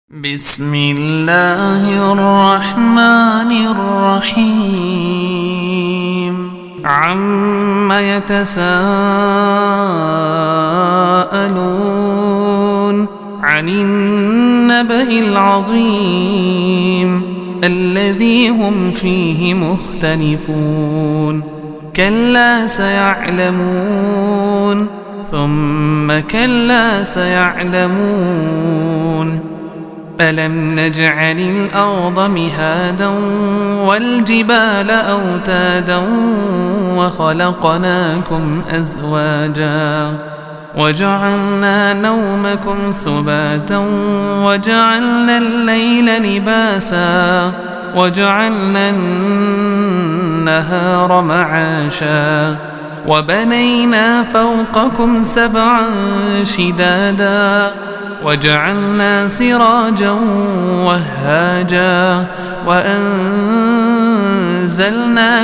بسم الله الرحمن الرحيم عم يتساءلون عن النبأ العظيم الذي هم فيه مختلفون كلا سيعلمون ثم كلا سيعلمون ألم نجعل الأرض مهادا والجبال أوتادا وخلقناكم أزواجا وجعلنا نومكم سباتا وجعلنا الليل لباسا وجعلنا النهار معاشا وبنينا فوقكم سبعا شدادا وجعلنا سراجا وهاجا وأنزلنا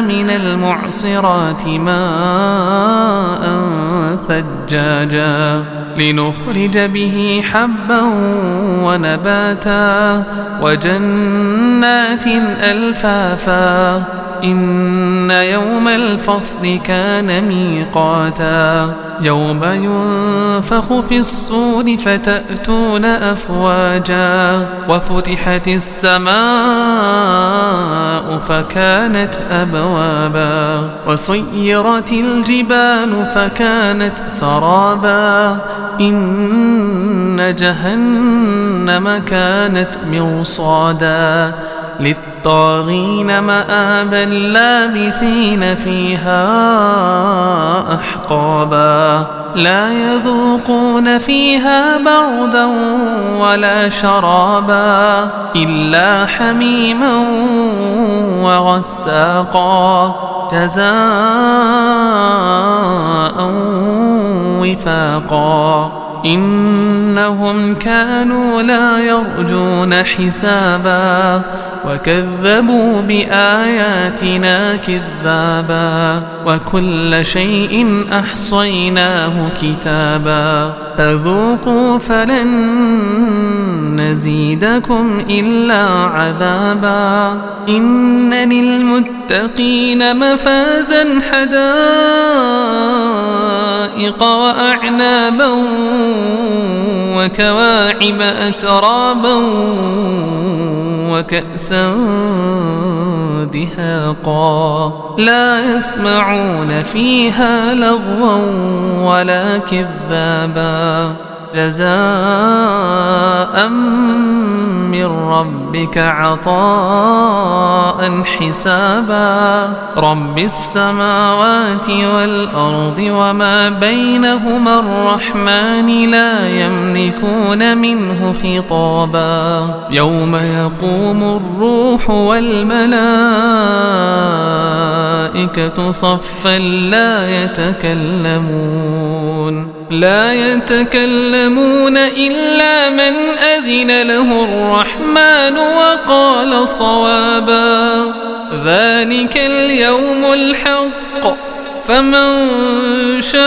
من المعصرات ماء ثجاجا لنخرج به حبا ونباتا وجنات ألفافا إن يوم الفصل كان ميقاتا يوم ينفخ في الصور فتأتون أفواجا وفتحت السماء فكانت أبوابا وسيرت الجبال فكانت سرابا إن جهنم كانت مرصادا للطاغين مآبا لابثين فيها أحقابا لا يذوقون فيها بردا ولا شرابا إلا حميما وغساقا جزاء وفاقا إنهم كانوا لا يرجون حسابا وكذبوا بآياتنا كذابا وكل شيء أحصيناه كتابا فذوقوا فلن نزيدكم إلا عذابا إن للمتقين مفازا حدائق وأعنابا وكواعب أترابا وكأسا دهاقا لا يسمعون فيها لغوا ولا كذابا جزاء من ربك عطاء حسابا رب السماوات والأرض وما بينهما الرحمن لا يملكون منه خطابا يوم يقوم الروح والملائكة صفا لا يتكلمون إلا من أذن له الرحمن وقال صوابا ذلك اليوم الحق فمن شاء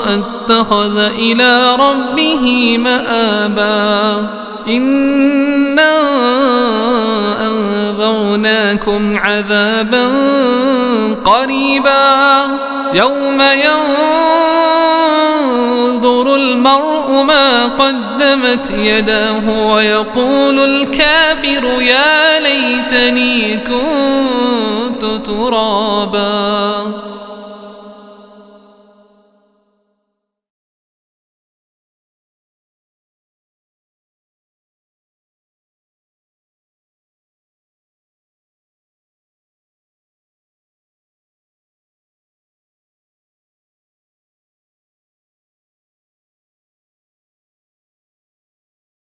اتخذ إلى ربه مآبا إنا أنذرناكم عذابا قريبا يوم ينظر المرء ما قدمت يداه ويقول الكافر يا ليتني كنت ترابا.